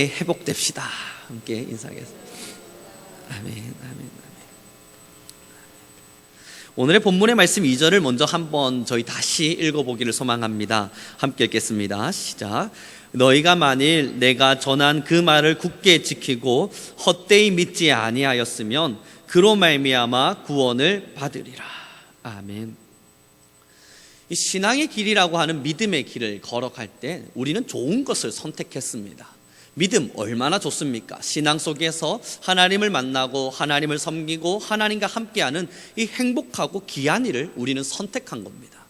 회복됩시다. 함께 인사하겠습니다. 아멘, 아멘, 아멘. 오늘의 본문의 말씀 2절을 먼저 한번 저희 다시 읽어보기를 소망합니다. 함께 읽겠습니다. 시작. 너희가 만일 내가 전한 그 말을 굳게 지키고 헛되이 믿지 아니하였으면 그로 말미암아 구원을 받으리라. 아멘. 이 신앙의 길이라고 하는 믿음의 길을 걸어갈 때 우리는 좋은 것을 선택했습니다. 믿음 얼마나 좋습니까? 신앙 속에서 하나님을 만나고 하나님을 섬기고 하나님과 함께하는 이 행복하고 귀한 일을 우리는 선택한 겁니다.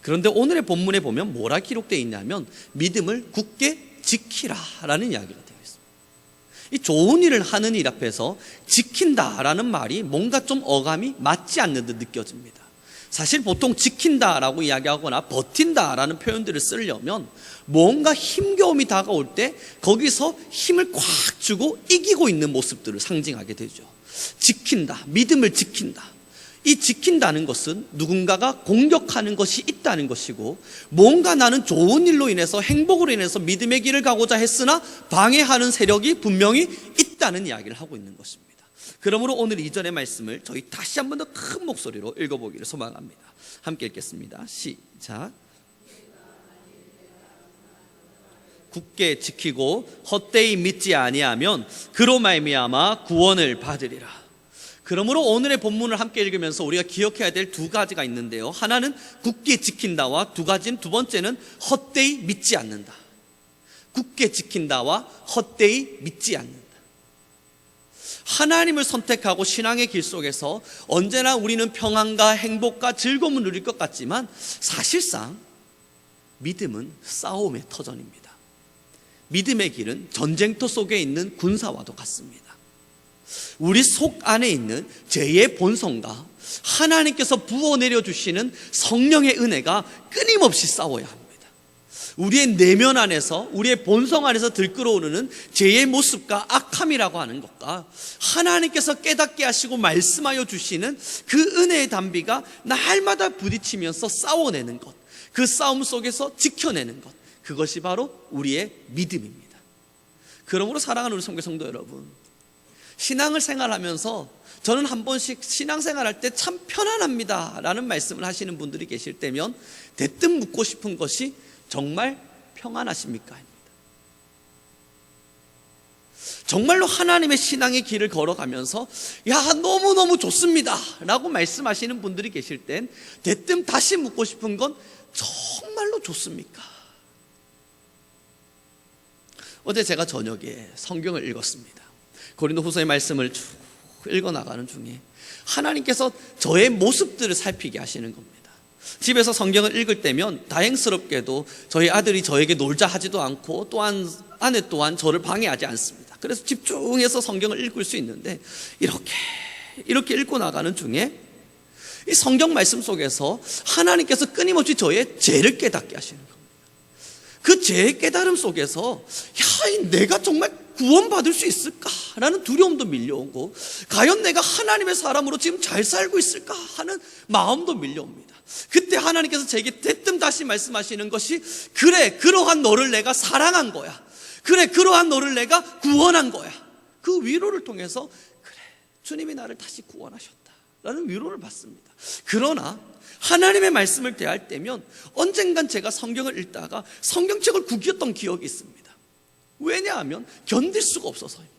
그런데 오늘의 본문에 보면 뭐라 기록되어 있냐면 믿음을 굳게 지키라라는 이야기가 되어 있습니다. 이 좋은 일을 하는 일 앞에서 지킨다라는 말이 뭔가 좀 어감이 맞지 않는 듯 느껴집니다. 사실 보통 지킨다라고 이야기하거나 버틴다라는 표현들을 쓰려면 뭔가 힘겨움이 다가올 때 거기서 힘을 꽉 주고 이기고 있는 모습들을 상징하게 되죠. 지킨다, 믿음을 지킨다. 이 지킨다는 것은 누군가가 공격하는 것이 있다는 것이고, 뭔가 나는 좋은 일로 인해서 행복으로 인해서 믿음의 길을 가고자 했으나 방해하는 세력이 분명히 있다는 이야기를 하고 있는 것입니다. 그러므로 오늘 이전의 말씀을 저희 다시 한 번 더 큰 목소리로 읽어보기를 소망합니다. 함께 읽겠습니다. 시작. 굳게 지키고 헛되이 믿지 아니하면 그로 말미암아 구원을 받으리라. 그러므로 오늘의 본문을 함께 읽으면서 우리가 기억해야 될 두 가지가 있는데요. 하나는 굳게 지킨다와 두 번째는 헛되이 믿지 않는다. 굳게 지킨다와 헛되이 믿지 않는다. 하나님을 선택하고 신앙의 길 속에서 언제나 우리는 평안과 행복과 즐거움을 누릴 것 같지만 사실상 믿음은 싸움의 터전입니다. 믿음의 길은 전쟁터 속에 있는 군사와도 같습니다. 우리 속 안에 있는 죄의 본성과 하나님께서 부어 내려주시는 성령의 은혜가 끊임없이 싸워야 합니다. 우리의 내면 안에서, 우리의 본성 안에서 들끓어오르는 죄의 모습과 악함이라고 하는 것과 하나님께서 깨닫게 하시고 말씀하여 주시는 그 은혜의 단비가 날마다 부딪히면서 싸워내는 것, 그 싸움 속에서 지켜내는 것, 그것이 바로 우리의 믿음입니다. 그러므로 사랑하는 우리 성교 성도 여러분, 신앙을 생활하면서 저는 한 번씩 신앙생활할 때 참 편안합니다 라는 말씀을 하시는 분들이 계실 때면 대뜸 묻고 싶은 것이 정말 평안하십니까? 정말로 하나님의 신앙의 길을 걸어가면서 야 너무너무 좋습니다 라고 말씀하시는 분들이 계실 땐 대뜸 다시 묻고 싶은 건 정말로 좋습니까? 어제 제가 저녁에 성경을 읽었습니다. 고린도후서의 말씀을 쭉 읽어나가는 중에 하나님께서 저의 모습들을 살피게 하시는 겁니다. 집에서 성경을 읽을 때면 다행스럽게도 저희 아들이 저에게 놀자 하지도 않고 또한 아내 또한 저를 방해하지 않습니다. 그래서 집중해서 성경을 읽을 수 있는데 이렇게 읽고 나가는 중에 이 성경 말씀 속에서 하나님께서 끊임없이 저의 죄를 깨닫게 하시는 겁니다. 그 죄의 깨달음 속에서 내가 정말 구원받을 수 있을까라는 두려움도 밀려오고, 과연 내가 하나님의 사람으로 지금 잘 살고 있을까 하는 마음도 밀려옵니다. 그때 하나님께서 제게 대뜸 다시 말씀하시는 것이 그래, 그러한 너를 내가 사랑한 거야. 그래, 그러한 너를 내가 구원한 거야. 그 위로를 통해서 그래, 주님이 나를 다시 구원하셨다라는 위로를 받습니다. 그러나 하나님의 말씀을 대할 때면 언젠간 제가 성경을 읽다가 성경책을 구겼던 기억이 있습니다. 왜냐하면 견딜 수가 없어서입니다.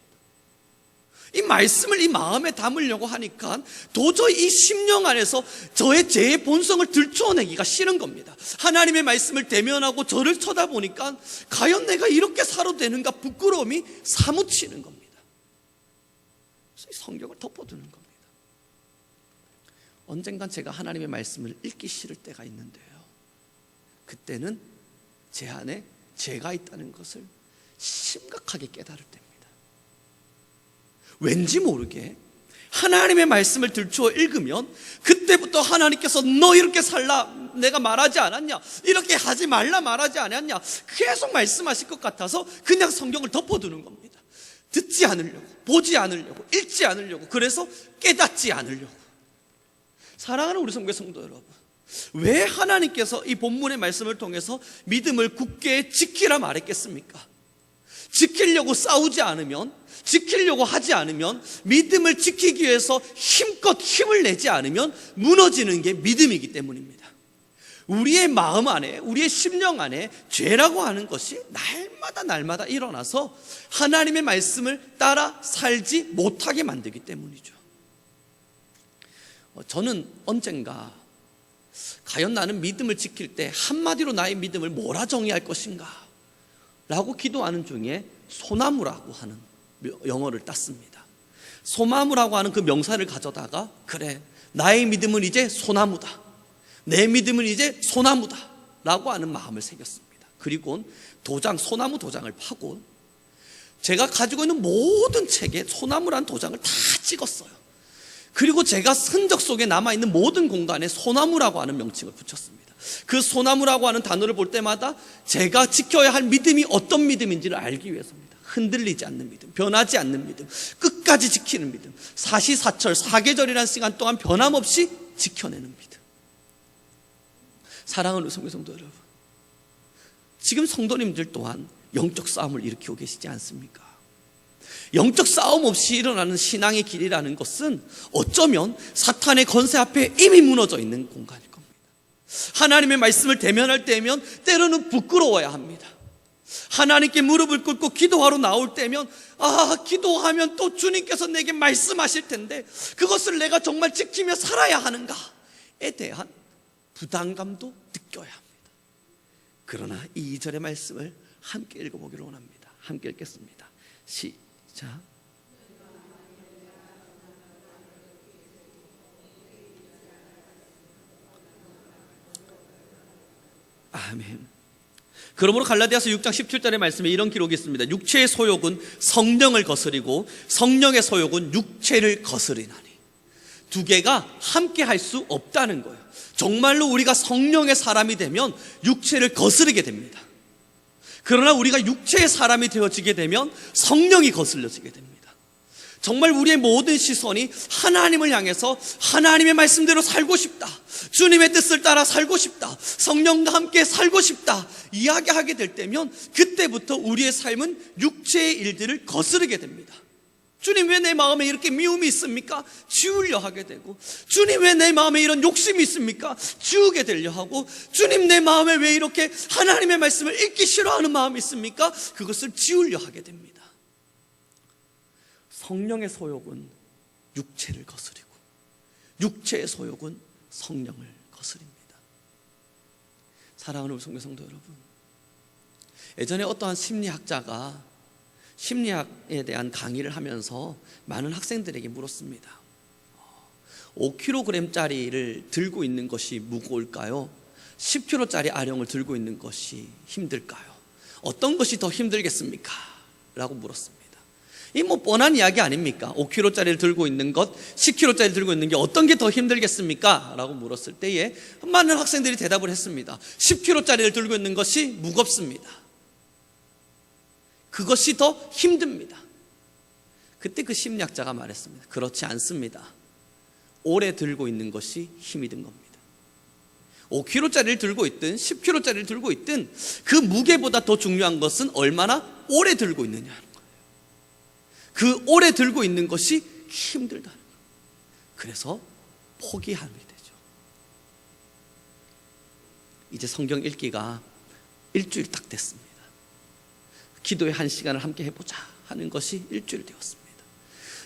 이 말씀을 이 마음에 담으려고 하니까 도저히 이 심령 안에서 저의 죄의 본성을 들추어내기가 싫은 겁니다. 하나님의 말씀을 대면하고 저를 쳐다보니까 과연 내가 이렇게 살아도 되는가 부끄러움이 사무치는 겁니다. 그래서 성경을 덮어두는 겁니다. 언젠간 제가 하나님의 말씀을 읽기 싫을 때가 있는데요, 그때는 제 안에 죄가 있다는 것을 심각하게 깨달을 때입니다. 왠지 모르게 하나님의 말씀을 들추어 읽으면 그때부터 하나님께서 너 이렇게 살라 내가 말하지 않았냐, 이렇게 하지 말라 말하지 않았냐 계속 말씀하실 것 같아서 그냥 성경을 덮어두는 겁니다. 듣지 않으려고, 보지 않으려고, 읽지 않으려고, 그래서 깨닫지 않으려고. 사랑하는 우리 성교 성도 여러분, 왜 하나님께서 이 본문의 말씀을 통해서 믿음을 굳게 지키라 말했겠습니까? 지키려고 싸우지 않으면, 지키려고 하지 않으면, 믿음을 지키기 위해서 힘껏 힘을 내지 않으면 무너지는 게 믿음이기 때문입니다. 우리의 마음 안에, 우리의 심령 안에 죄라고 하는 것이 날마다 일어나서 하나님의 말씀을 따라 살지 못하게 만들기 때문이죠. 저는 언젠가 과연 나는 믿음을 지킬 때 한마디로 나의 믿음을 뭐라 정의할 것인가 라고 기도하는 중에 소나무라고 하는 영어를 땄습니다. 소나무라고 하는 그 명사를 가져다가, 그래, 나의 믿음은 이제 소나무다, 내 믿음은 이제 소나무다 라고 하는 마음을 새겼습니다. 그리고 소나무 도장을 파고 제가 가지고 있는 모든 책에 소나무라는 도장을 다 찍었어요. 그리고 제가 흔적 속에 남아있는 모든 공간에 소나무라고 하는 명칭을 붙였습니다. 그 소나무라고 하는 단어를 볼 때마다 제가 지켜야 할 믿음이 어떤 믿음인지를 알기 위해서입니다. 흔들리지 않는 믿음, 변하지 않는 믿음, 끝까지 지키는 믿음, 사시사철, 사계절이라는 시간 동안 변함없이 지켜내는 믿음. 사랑하는 성도 여러분, 지금 성도님들 또한 영적 싸움을 일으키고 계시지 않습니까? 영적 싸움 없이 일어나는 신앙의 길이라는 것은 어쩌면 사탄의 권세 앞에 이미 무너져 있는 공간일 겁니다. 하나님의 말씀을 대면할 때면 때로는 부끄러워야 합니다. 하나님께 무릎을 꿇고 기도하러 나올 때면 기도하면 또 주님께서 내게 말씀하실 텐데 그것을 내가 정말 지키며 살아야 하는가에 대한 부담감도 느껴야 합니다. 그러나 이 2절의 말씀을 함께 읽어보기를 원합니다. 함께 읽겠습니다. 시작. 아멘. 그러므로 갈라디아서 6장 17절의 말씀에 이런 기록이 있습니다. 육체의 소욕은 성령을 거스리고 성령의 소욕은 육체를 거스리나니. 두 개가 함께 할 수 없다는 거예요. 정말로 우리가 성령의 사람이 되면 육체를 거스르게 됩니다. 그러나 우리가 육체의 사람이 되어지게 되면 성령이 거슬려지게 됩니다. 정말 우리의 모든 시선이 하나님을 향해서 하나님의 말씀대로 살고 싶다, 주님의 뜻을 따라 살고 싶다, 성령과 함께 살고 싶다 이야기하게 될 때면 그때부터 우리의 삶은 육체의 일들을 거스르게 됩니다. 주님, 왜 내 마음에 이렇게 미움이 있습니까? 지우려 하게 되고, 주님, 왜 내 마음에 이런 욕심이 있습니까? 지우게 되려 하고, 주님, 내 마음에 왜 이렇게 하나님의 말씀을 읽기 싫어하는 마음이 있습니까? 그것을 지우려 하게 됩니다. 성령의 소욕은 육체를 거스리고 육체의 소욕은 성령을 거스립니다. 사랑하는 성도 여러분, 예전에 어떠한 심리학자가 심리학에 대한 강의를 하면서 많은 학생들에게 물었습니다. 5kg짜리를 들고 있는 것이 무거울까요? 10kg짜리 아령을 들고 있는 것이 힘들까요? 어떤 것이 더 힘들겠습니까? 라고 물었습니다. 이 뻔한 이야기 아닙니까? 5kg짜리를 들고 있는 것, 10kg짜리를 들고 있는 게 어떤 게 더 힘들겠습니까? 라고 물었을 때에 많은 학생들이 대답을 했습니다. 10kg짜리를 들고 있는 것이 무겁습니다. 그것이 더 힘듭니다. 그때 그 심리학자가 말했습니다. 그렇지 않습니다. 오래 들고 있는 것이 힘이 든 겁니다. 5kg짜리를 들고 있든 10kg짜리를 들고 있든 그 무게보다 더 중요한 것은 얼마나 오래 들고 있느냐는 거예요. 그 오래 들고 있는 것이 힘들다는 거예요. 그래서 포기하게 되죠. 이제 성경 읽기가 일주일 딱 됐습니다. 기도의 1시간을 함께 해보자 하는 것이 일주일 되었습니다.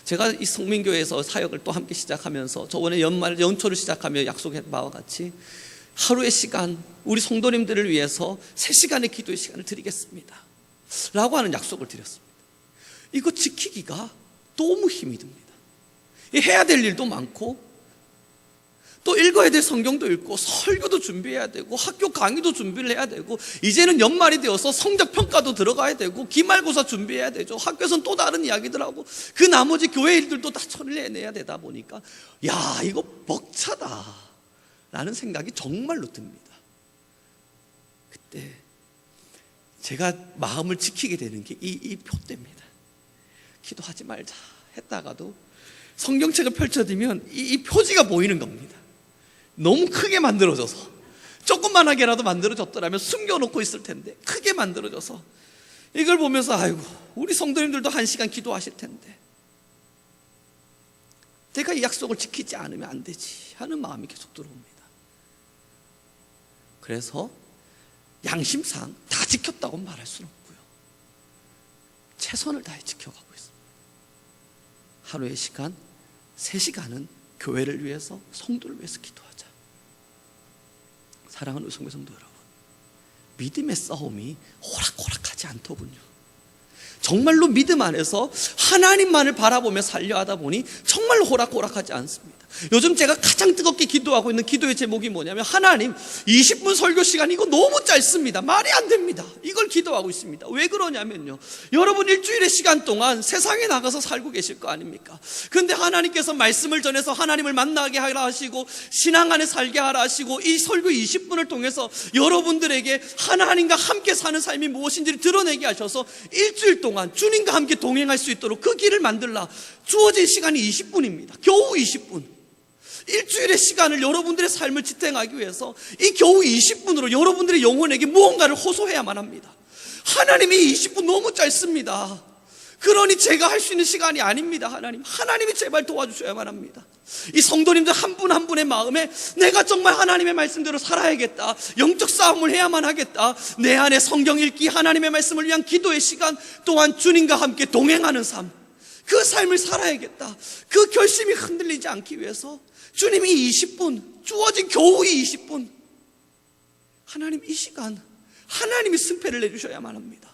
제가 이 성민교회에서 사역을 또 함께 시작하면서 저번에 연초를 시작하며 약속한 바와 같이 하루의 시간 우리 성도님들을 위해서 3시간의 기도의 시간을 드리겠습니다 라고 하는 약속을 드렸습니다. 이거 지키기가 너무 힘이 듭니다. 해야 될 일도 많고 또 읽어야 될 성경도 읽고 설교도 준비해야 되고 학교 강의도 준비를 해야 되고 이제는 연말이 되어서 성적평가도 들어가야 되고 기말고사 준비해야 되죠. 학교에서는 또 다른 이야기들하고 그 나머지 교회 일들도 다 처리해내야 되다 보니까 야, 이거 벅차다 라는 생각이 정말로 듭니다. 그때 제가 마음을 지키게 되는 게 이 표대입니다. 기도하지 말자 했다가도 성경책을 펼쳐지면 이 표지가 보이는 겁니다. 너무 크게 만들어져서 조금만하게라도 만들어졌더라면 숨겨놓고 있을 텐데 크게 만들어져서 이걸 보면서 아이고, 우리 성도님들도 1시간 기도하실 텐데 내가 이 약속을 지키지 않으면 안 되지 하는 마음이 계속 들어옵니다. 그래서 양심상 다 지켰다고 말할 수는 없고요, 최선을 다해 지켜가고 있습니다. 하루의 시간 3시간은 교회를 위해서, 성도를 위해서 기도하자. 사랑하는 성도 여러분, 믿음의 싸움이 호락호락하지 않더군요. 정말로 믿음 안에서 하나님만을 바라보며 살려 하다 보니 정말로 호락호락하지 않습니다. 요즘 제가 가장 뜨겁게 기도하고 있는 기도의 제목이 뭐냐면, 하나님 20분 설교 시간 이거 너무 짧습니다. 말이 안 됩니다. 이걸 기도하고 있습니다. 왜 그러냐면요, 여러분 일주일의 시간 동안 세상에 나가서 살고 계실 거 아닙니까? 그런데 하나님께서 말씀을 전해서 하나님을 만나게 하라 하시고 신앙 안에 살게 하라 하시고 이 설교 20분을 통해서 여러분들에게 하나님과 함께 사는 삶이 무엇인지를 드러내게 하셔서 일주일 동안 주님과 함께 동행할 수 있도록 그 길을 만들라. 주어진 시간이 20분입니다. 겨우 20분. 일주일의 시간을 여러분들의 삶을 지탱하기 위해서 이 겨우 20분으로 여러분들의 영혼에게 무언가를 호소해야만 합니다. 하나님이 20분 너무 짧습니다. 그러니 제가 할 수 있는 시간이 아닙니다. 하나님이 제발 도와주셔야만 합니다. 이 성도님들 한 분 한 분의 마음에 내가 정말 하나님의 말씀대로 살아야겠다, 영적 싸움을 해야만 하겠다, 내 안에 성경 읽기, 하나님의 말씀을 위한 기도의 시간, 또한 주님과 함께 동행하는 삶, 그 삶을 살아야겠다, 그 결심이 흔들리지 않기 위해서 주님이 20분, 주어진 겨우 20분, 하나님 이 시간 하나님이 승패를 내주셔야만 합니다.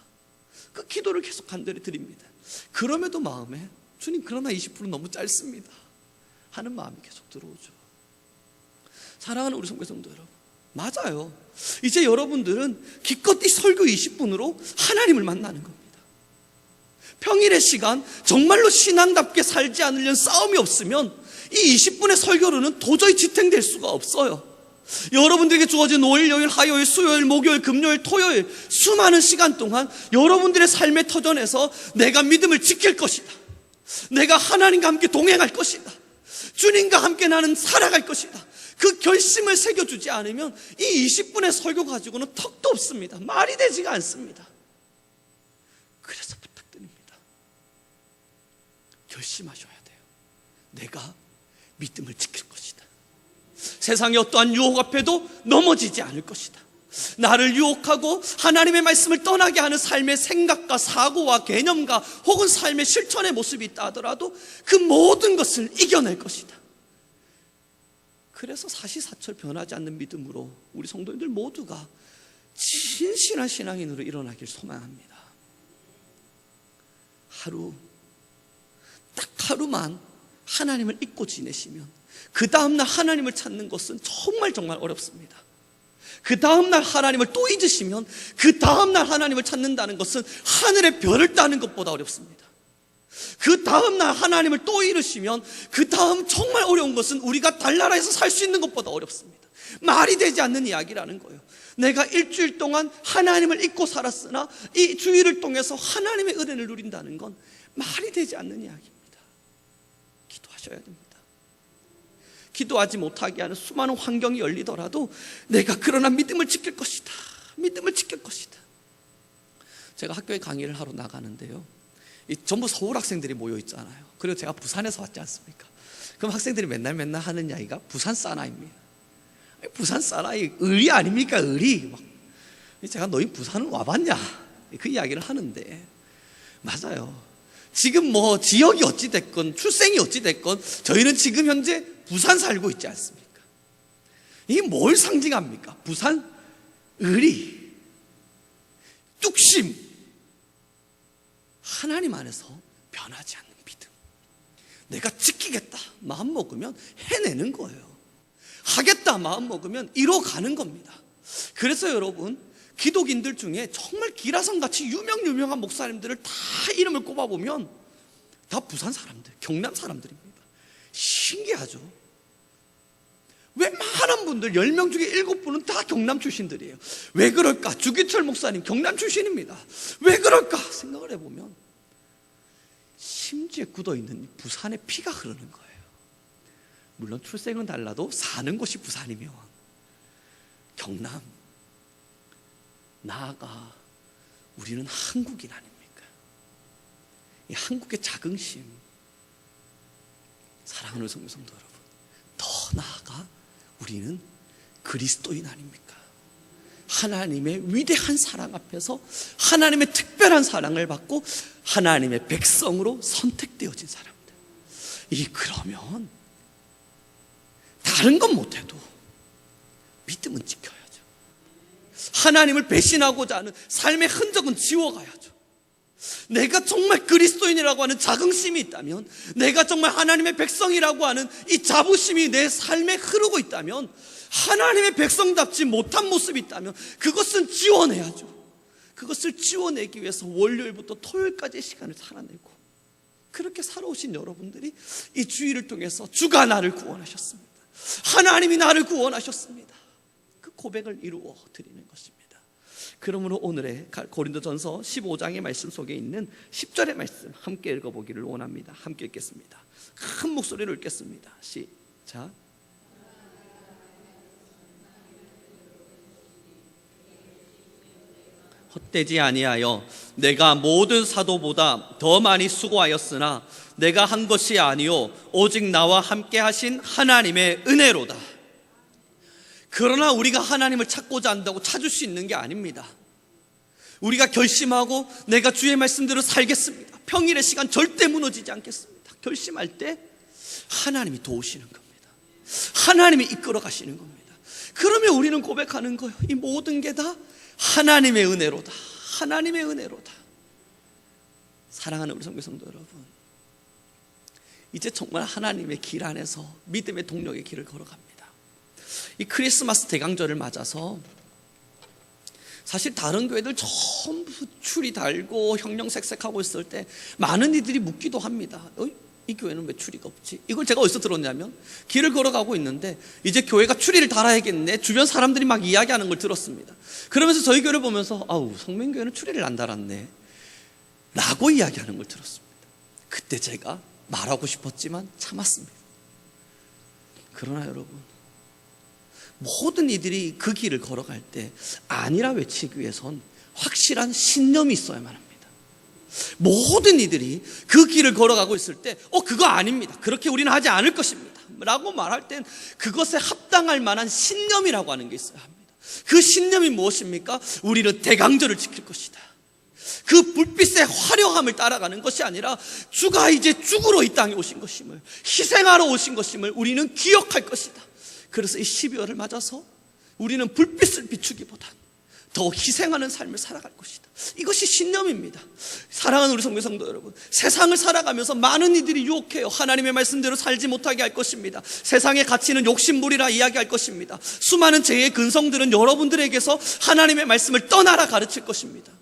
그 기도를 계속 간절히 드립니다. 그럼에도 마음에 주님 그러나 20분은 너무 짧습니다 하는 마음이 계속 들어오죠. 사랑하는 우리 성도 여러분, 맞아요. 이제 여러분들은 기껏이 설교 20분으로 하나님을 만나는 겁니다. 평일의 시간 정말로 신앙답게 살지 않으려는 싸움이 없으면 이 20분의 설교로는 도저히 지탱될 수가 없어요. 여러분들에게 주어진 월요일, 화요일, 수요일, 목요일, 금요일, 토요일 수많은 시간 동안 여러분들의 삶의 터전에서 내가 믿음을 지킬 것이다, 내가 하나님과 함께 동행할 것이다, 주님과 함께 나는 살아갈 것이다, 그 결심을 새겨주지 않으면 이 20분의 설교 가지고는 턱도 없습니다. 말이 되지가 않습니다. 그래서 부탁드립니다. 결심하셔야 돼요. 내가 믿음을 지킬 것이다. 세상의 어떠한 유혹 앞에도 넘어지지 않을 것이다. 나를 유혹하고 하나님의 말씀을 떠나게 하는 삶의 생각과 사고와 개념과 혹은 삶의 실천의 모습이 있다 하더라도 그 모든 것을 이겨낼 것이다. 그래서 사시사철 변하지 않는 믿음으로 우리 성도님들 모두가 진실한 신앙인으로 일어나길 소망합니다. 딱 하루만 하나님을 잊고 지내시면 그 다음날 하나님을 찾는 것은 정말 어렵습니다. 그 다음날 하나님을 또 잊으시면 그 다음날 하나님을 찾는다는 것은 하늘의 별을 따는 것보다 어렵습니다. 그 다음날 하나님을 또 잃으시면 그 다음 정말 어려운 것은 우리가 달나라에서 살 수 있는 것보다 어렵습니다. 말이 되지 않는 이야기라는 거예요. 내가 일주일 동안 하나님을 잊고 살았으나 이 주일을 통해서 하나님의 은혜를 누린다는 건 말이 되지 않는 이야기입니다. 기도하셔야 됩니다. 기도하지 못하게 하는 수많은 환경이 열리더라도 내가 그러나 믿음을 지킬 것이다, 믿음을 지킬 것이다. 제가 학교에 강의를 하러 나가는데요, 전부 서울 학생들이 모여 있잖아요. 그리고 제가 부산에서 왔지 않습니까? 그럼 학생들이 맨날 하는 이야기가 부산 사나이입니다. 부산 사나이 의리 아닙니까? 의리. 제가 너희 부산은 와봤냐? 그 이야기를 하는데, 맞아요. 지금 지역이 어찌됐건 출생이 어찌됐건 저희는 지금 현재 부산 살고 있지 않습니까? 이게 뭘 상징합니까? 부산 의리, 뚝심, 하나님 안에서 변하지 않는 믿음. 내가 지키겠다 마음 먹으면 해내는 거예요. 하겠다 마음 먹으면 이뤄가는 겁니다. 그래서 여러분, 기독인들 중에 정말 기라성같이 유명한 목사님들을 다 이름을 꼽아보면 다 부산 사람들, 경남 사람들입니다. 신기하죠? 웬만한 분들 10명 중에 7분은 다 경남 출신들이에요. 왜 그럴까? 주기철 목사님 경남 출신입니다. 왜 그럴까? 생각을 해보면 심지에 굳어있는 부산의 피가 흐르는 거예요. 물론 출생은 달라도 사는 곳이 부산이면 경남, 나아가 우리는 한국인 아닙니까? 이 한국의 자긍심, 사랑하는 성도 여러분, 더 나아가 우리는 그리스도인 아닙니까? 하나님의 위대한 사랑 앞에서 하나님의 특별한 사랑을 받고 하나님의 백성으로 선택되어진 사람들. 그러면 다른 건 못해도 믿음은 지켜야죠. 하나님을 배신하고자 하는 삶의 흔적은 지워가야죠. 내가 정말 그리스도인이라고 하는 자긍심이 있다면, 내가 정말 하나님의 백성이라고 하는 이 자부심이 내 삶에 흐르고 있다면, 하나님의 백성답지 못한 모습이 있다면 그것은 지워내야죠. 그것을 지워내기 위해서 월요일부터 토요일까지의 시간을 살아내고, 그렇게 살아오신 여러분들이 이 주일을 통해서 주가 나를 구원하셨습니다, 하나님이 나를 구원하셨습니다, 그 고백을 이루어 드리는 것입니다. 그러므로 오늘의 고린도전서 15장의 말씀 속에 있는 10절의 말씀 함께 읽어보기를 원합니다. 함께 읽겠습니다. 큰 목소리로 읽겠습니다. 시작. 헛되지 아니하여 내가 모든 사도보다 더 많이 수고하였으나 내가 한 것이 아니요 오직 나와 함께 하신 하나님의 은혜로다. 그러나 우리가 하나님을 찾고자 한다고 찾을 수 있는 게 아닙니다. 우리가 결심하고 내가 주의 말씀대로 살겠습니다, 평일의 시간 절대 무너지지 않겠습니다, 결심할 때 하나님이 도우시는 겁니다. 하나님이 이끌어 가시는 겁니다. 그러면 우리는 고백하는 거예요. 이 모든 게 다 하나님의 은혜로다. 하나님의 은혜로다. 사랑하는 우리 성도 여러분, 이제 정말 하나님의 길 안에서 믿음의 동력의 길을 걸어갑니다. 이 크리스마스 대강절을 맞아서 사실 다른 교회들 전부 추리 달고 형형색색하고 있을 때 많은 이들이 묻기도 합니다. 이 교회는 왜 추리가 없지? 이걸 제가 어디서 들었냐면, 길을 걸어가고 있는데 이제 교회가 추리를 달아야겠네, 주변 사람들이 막 이야기하는 걸 들었습니다. 그러면서 저희 교회를 보면서 아우, 성민교회는 추리를 안 달았네 라고 이야기하는 걸 들었습니다. 그때 제가 말하고 싶었지만 참았습니다. 그러나 여러분, 모든 이들이 그 길을 걸어갈 때 아니라 외치기 위해선 확실한 신념이 있어야만 합니다. 모든 이들이 그 길을 걸어가고 있을 때 그거 아닙니다, 그렇게 우리는 하지 않을 것입니다 라고 말할 땐 그것에 합당할 만한 신념이라고 하는 게 있어야 합니다. 그 신념이 무엇입니까? 우리는 대강절을 지킬 것이다. 그 불빛의 화려함을 따라가는 것이 아니라 주가 이제 죽으러 이 땅에 오신 것임을, 희생하러 오신 것임을 우리는 기억할 것이다. 그래서 이 12월을 맞아서 우리는 불빛을 비추기보다 더 희생하는 삶을 살아갈 것이다. 이것이 신념입니다. 사랑하는 우리 성도 여러분, 세상을 살아가면서 많은 이들이 유혹해요. 하나님의 말씀대로 살지 못하게 할 것입니다. 세상의 가치는 욕심부리라 이야기할 것입니다. 수많은 죄의 근성들은 여러분들에게서 하나님의 말씀을 떠나라 가르칠 것입니다.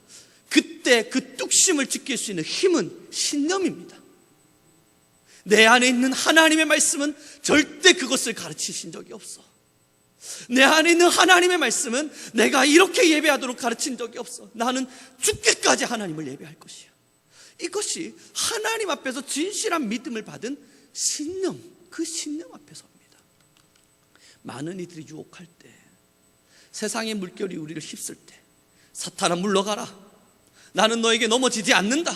그때 그 뚝심을 지킬 수 있는 힘은 신념입니다. 내 안에 있는 하나님의 말씀은 절대 그것을 가르치신 적이 없어. 내 안에 있는 하나님의 말씀은 내가 이렇게 예배하도록 가르친 적이 없어. 나는 죽기까지 하나님을 예배할 것이야. 이것이 하나님 앞에서 진실한 믿음을 받은 신념, 그 신념 앞에서입니다. 많은 이들이 유혹할 때, 세상의 물결이 우리를 휩쓸 때, 사탄아 물러가라, 나는 너에게 넘어지지 않는다,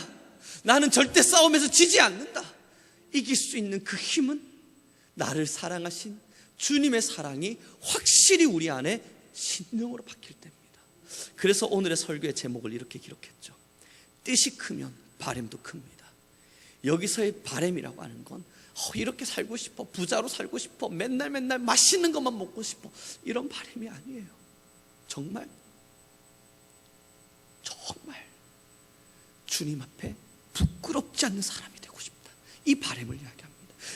나는 절대 싸움에서 지지 않는다, 이길 수 있는 그 힘은 나를 사랑하신 주님의 사랑이 확실히 우리 안에 신령으로 박힐 때입니다. 그래서 오늘의 설교의 제목을 이렇게 기록했죠. 뜻이 크면 바램도 큽니다. 여기서의 바램이라고 하는 건 이렇게 살고 싶어, 부자로 살고 싶어, 맨날 맛있는 것만 먹고 싶어, 이런 바램이 아니에요. 정말 주님 앞에 부끄럽지 않는 사람이 되고 싶다, 이 바램을 이야기합니다.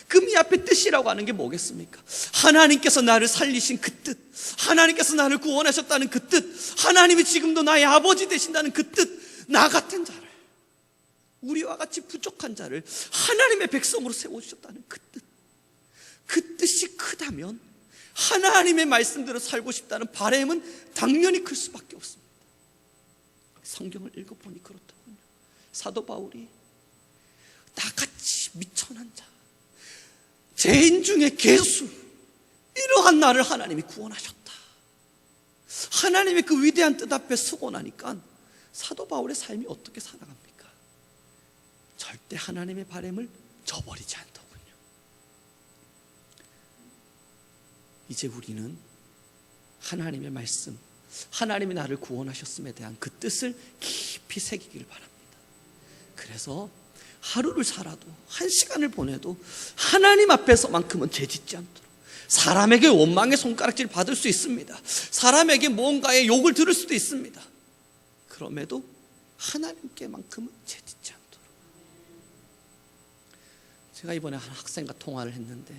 그럼 이 앞에 뜻이라고 하는 게 뭐겠습니까? 하나님께서 나를 살리신 그 뜻, 하나님께서 나를 구원하셨다는 그 뜻, 하나님이 지금도 나의 아버지 되신다는 그 뜻, 나 같은 자를, 우리와 같이 부족한 자를 하나님의 백성으로 세워주셨다는 그 뜻, 그 뜻이 크다면 하나님의 말씀대로 살고 싶다는 바램은 당연히 클 수밖에 없습니다. 성경을 읽어보니 그렇더군요. 사도 바울이 나같이 미천한 자, 죄인 중에 괴수, 이러한 나를 하나님이 구원하셨다. 하나님의 그 위대한 뜻 앞에 서고 나니까 사도 바울의 삶이 어떻게 살아갑니까? 절대 하나님의 바람을 저버리지 않더군요. 이제 우리는 하나님의 말씀, 하나님이 나를 구원하셨음에 대한 그 뜻을 깊이 새기기를 바랍니다. 그래서 하루를 살아도, 한 시간을 보내도 하나님 앞에서만큼은 죄짓지 않도록. 사람에게 원망의 손가락질 받을 수 있습니다. 사람에게 뭔가의 욕을 들을 수도 있습니다. 그럼에도 하나님께만큼은 죄짓지 않도록. 제가 이번에 한 학생과 통화를 했는데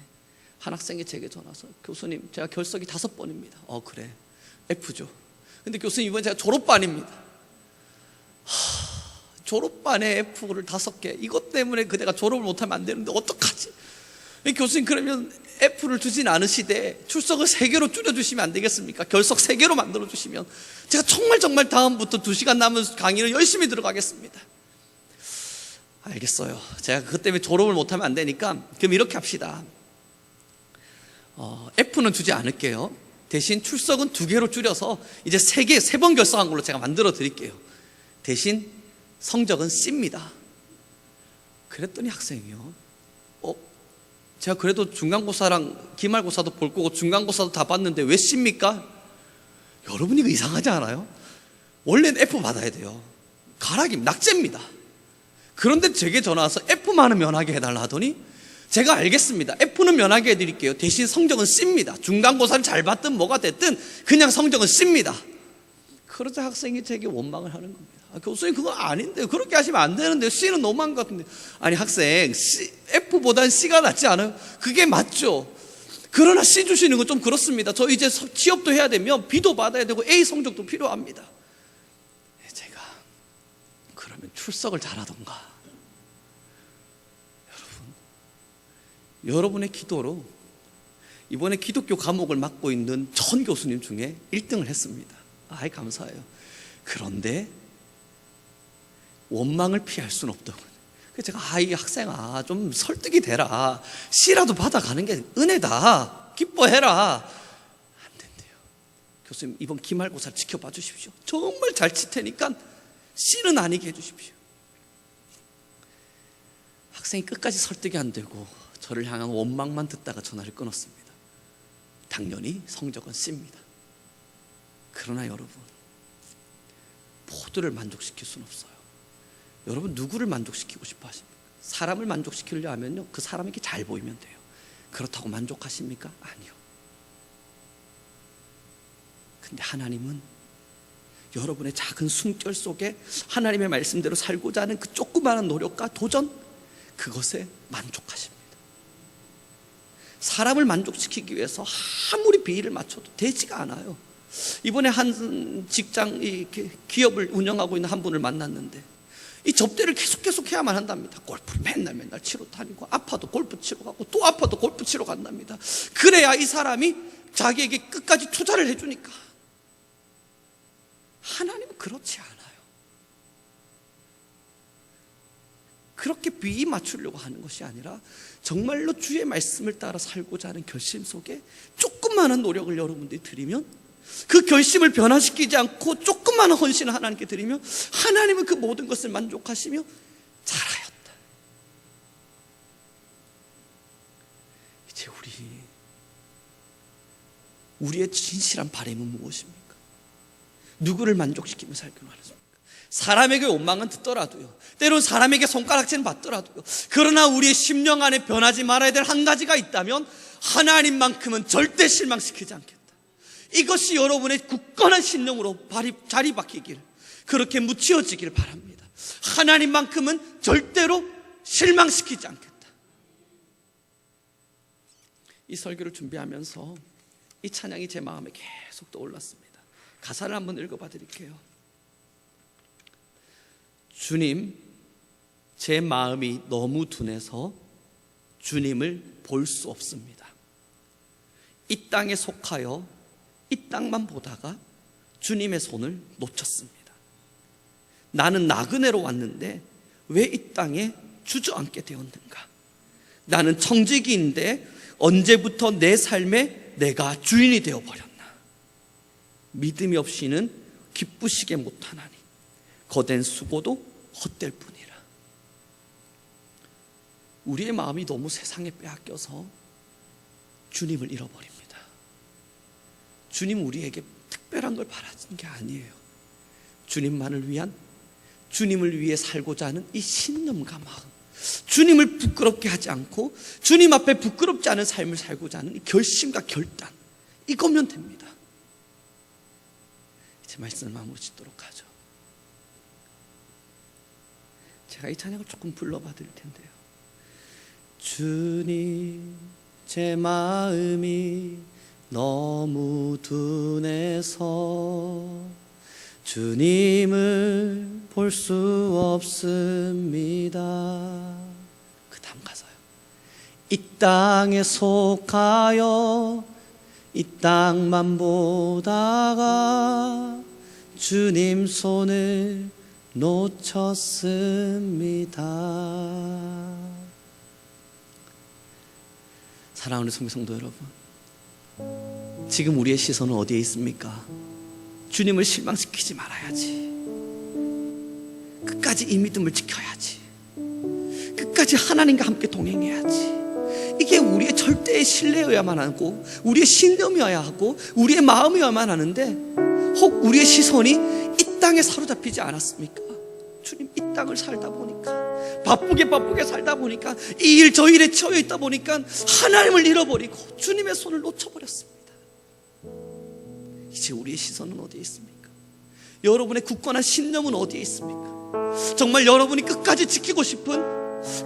한 학생이 제게 전화 와서, 교수님, 제가 결석이 5번입니다. 그래, F죠. 근데 교수님, 이번에 제가 졸업반입니다. 졸업반에 F를 5개, 이것 때문에 그대가 졸업을 못하면 안 되는데 어떡하지? 교수님, 그러면 F를 주진 않으시되 출석을 3개로 줄여주시면 안 되겠습니까? 결석 3개로 만들어주시면 제가 정말 다음부터 2시간 남은 강의는 열심히 들어가겠습니다. 알겠어요. 제가 그것 때문에 졸업을 못하면 안 되니까 그럼 이렇게 합시다. F는 주지 않을게요. 대신 출석은 2개로 줄여서 이제 3번 결석한 걸로 제가 만들어 드릴게요. 대신 성적은 C입니다. 그랬더니 학생이요, 제가 그래도 중간고사랑 기말고사도 볼 거고 중간고사도 다 봤는데 왜 C입니까? 여러분, 이거 이상하지 않아요? 원래는 F 받아야 돼요. 가락입니다. 낙제입니다. 그런데 제게 전화 와서 F만은 면하게 해달라 하더니 제가 알겠습니다. F는 면하게 해드릴게요. 대신 성적은 C입니다. 중간고사를 잘 봤든 뭐가 됐든 그냥 성적은 C입니다. 그러자 학생이 제게 원망을 하는 겁니다. 교수님, 그거 아닌데요. 그렇게 하시면 안 되는데요. C는 너무한 것 같은데. 아니 학생, F보다는 C가 낫지 않아요? 그게 맞죠. 그러나 C 주시는 건 좀 그렇습니다. 저 이제 취업도 해야 되면 B도 받아야 되고 A 성적도 필요합니다. 제가 그러면 출석을 잘하던가. 여러분의 기도로 이번에 기독교 과목을 맡고 있는 전 교수님 중에 1등을 했습니다. 아이, 감사해요. 그런데 원망을 피할 수는 없더군요. 그래서 제가, 이 학생아, 좀 설득이 되라. C라도 받아가는 게 은혜다. 기뻐해라. 안 된대요. 교수님, 이번 기말고사 지켜봐 주십시오. 정말 잘 칠 테니까 C는 아니게 해주십시오. 학생이 끝까지 설득이 안 되고 저를 향한 원망만 듣다가 전화를 끊었습니다. 당연히 성적은 C입니다. 그러나 여러분, 모두를 만족시킬 수는 없어요. 여러분, 누구를 만족시키고 싶어 하십니까? 사람을 만족시키려 하면요, 그 사람에게 잘 보이면 돼요. 그렇다고 만족하십니까? 아니요. 근데 하나님은 여러분의 작은 숨결 속에 하나님의 말씀대로 살고자 하는 그 조그마한 노력과 도전, 그것에 만족하십니다. 사람을 만족시키기 위해서 아무리 비위를 맞춰도 되지가 않아요. 이번에 한 직장, 기업을 운영하고 있는 한 분을 만났는데 이 접대를 계속 해야만 한답니다. 골프를 맨날 치러 다니고, 아파도 골프 치러 가고, 또 아파도 골프 치러 간답니다. 그래야 이 사람이 자기에게 끝까지 투자를 해주니까. 하나님은 그렇지 않아요. 그렇게 비위 맞추려고 하는 것이 아니라 정말로 주의 말씀을 따라 살고자 하는 결심 속에 조그마한 노력을 여러분들이 드리면, 그 결심을 변화시키지 않고 조그마한 헌신을 하나님께 드리면 하나님은 그 모든 것을 만족하시며 잘하였다. 이제 우리의 진실한 바람은 무엇입니까? 누구를 만족시키며 살기로 하십니까? 사람에게 원망은 듣더라도요, 때론 사람에게 손가락질은 받더라도요, 그러나 우리의 심령 안에 변하지 말아야 될 한 가지가 있다면 하나님만큼은 절대 실망시키지 않겠다. 이것이 여러분의 굳건한 신령으로 자리 박히길, 그렇게 묻혀지길 바랍니다. 하나님만큼은 절대로 실망시키지 않겠다. 이 설교를 준비하면서 이 찬양이 제 마음에 계속 떠올랐습니다. 가사를 한번 읽어봐 드릴게요. 주님, 제 마음이 너무 둔해서 주님을 볼 수 없습니다. 이 땅에 속하여 이 땅만 보다가 주님의 손을 놓쳤습니다. 나는 나그네로 왔는데 왜 이 땅에 주저앉게 되었는가? 나는 청지기인데 언제부터 내 삶에 내가 주인이 되어버렸나? 믿음이 없이는 기쁘시게 못하나니 거된 수고도 헛될 뿐이라. 우리의 마음이 너무 세상에 빼앗겨서 주님을 잃어버립니다. 주님 우리에게 특별한 걸 바라는 게 아니에요. 주님만을 위한, 주님을 위해 살고자 하는 이 신념과 마음, 주님을 부끄럽게 하지 않고 주님 앞에 부끄럽지 않은 삶을 살고자 하는 이 결심과 결단, 이거면 됩니다. 이제 말씀을 마무리 짓도록 하죠. 제가 이 찬양을 조금 불러봐 드릴 텐데요. 주님, 제 마음이 너무 둔해서 주님을 볼 수 없습니다. 그 다음 가사요. 이 땅에 속하여 이 땅만 보다가 주님 손을 놓쳤습니다. 사랑하는 성도 여러분, 지금 우리의 시선은 어디에 있습니까? 주님을 실망시키지 말아야지. 끝까지 이 믿음을 지켜야지. 끝까지 하나님과 함께 동행해야지. 이게 우리의 절대의 신뢰여야만 하고, 우리의 신념이어야 하고, 우리의 마음이어야만 하는데, 혹 우리의 시선이 이 땅에 사로잡히지 않았습니까? 주님, 이 땅을 살다 보니까, 바쁘게 살다 보니까, 이 일 저 일에 처해 있다 보니까 하나님을 잃어버리고 주님의 손을 놓쳐버렸습니다. 이제 우리의 시선은 어디에 있습니까? 여러분의 굳건한 신념은 어디에 있습니까? 정말 여러분이 끝까지 지키고 싶은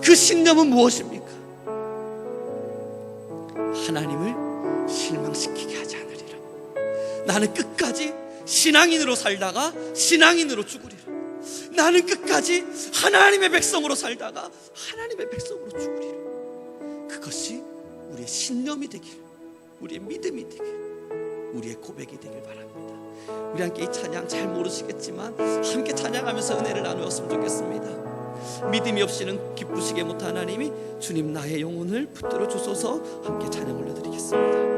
그 신념은 무엇입니까? 하나님을 실망시키게 하지 않으리라. 나는 끝까지 신앙인으로 살다가 신앙인으로 죽으리라. 나는 끝까지 하나님의 백성으로 살다가 하나님의 백성으로 죽으리라. 그것이 우리의 신념이 되길, 우리의 믿음이 되길, 우리의 고백이 되길 바랍니다. 우리 함께 이 찬양 잘 모르시겠지만 함께 찬양하면서 은혜를 나누었으면 좋겠습니다. 믿음이 없이는 기쁘시게 못한 하나님이 주님 나의 영혼을 붙들어 주소서. 함께 찬양 올려드리겠습니다.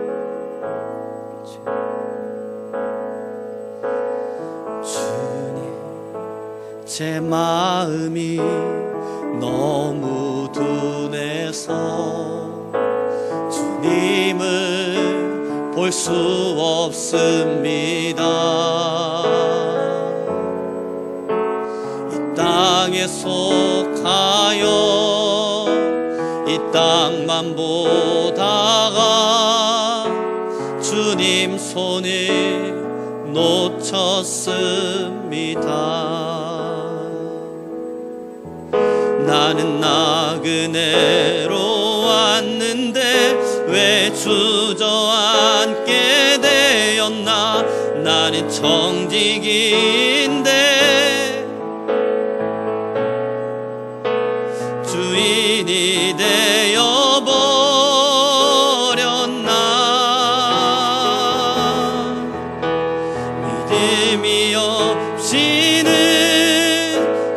주님, 제 마음이 너무 둔해서 주님을 볼 수 없습니다. 이 땅에 속하여 이 땅만 보다가 주님 손을 놓쳤습니다. 나는 나그네로 왔는데 왜 주저앉게 되었나. 나는 청직인데 주인이 되어버렸나. 믿음이 없이는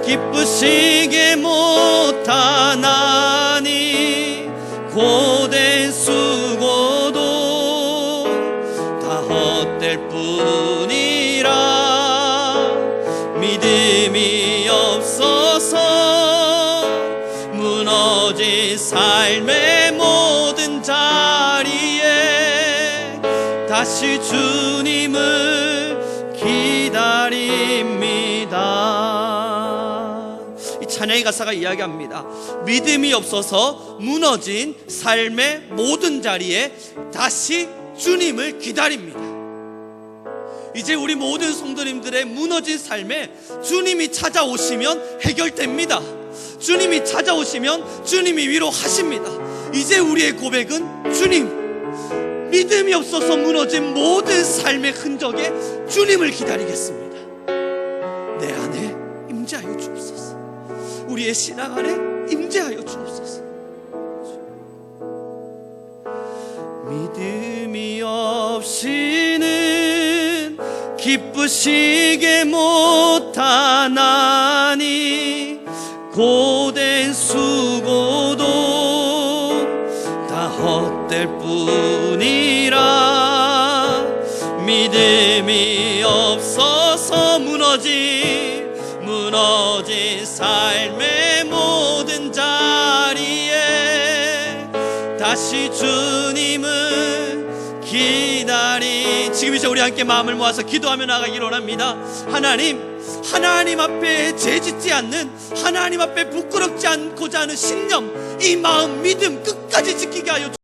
기쁘시게 못하나니 고된 수고도 다 헛될 뿐이라. 믿음이 없어서 무너진 삶의 모든 자리에 다시 주님을 기다립니다. 이 찬양의 가사가 이야기합니다. 믿음이 없어서 무너진 삶의 모든 자리에 다시 주님을 기다립니다. 이제 우리 모든 성도님들의 무너진 삶에 주님이 찾아오시면 해결됩니다. 주님이 찾아오시면 주님이 위로하십니다. 이제 우리의 고백은 주님, 믿음이 없어서 무너진 모든 삶의 흔적에 주님을 기다리겠습니다. 내 안에 임재하여 주옵소서. 우리의 신앙 안에 임재하여 주옵소서. 믿음이 없이는 기쁘시게 못하나니 고된 수고도 다 헛될 뿐이라. 믿음이 없어서 무너진 무너진 삶의 모든 자리에 다시 주님을 기다리. 지금 이제 우리 함께 마음을 모아서 기도하며 나가기를 원합니다. 하나님 앞에 죄짓지 않는, 하나님 앞에 부끄럽지 않고자 하는 신념, 이 마음, 믿음 끝까지 지키게 하여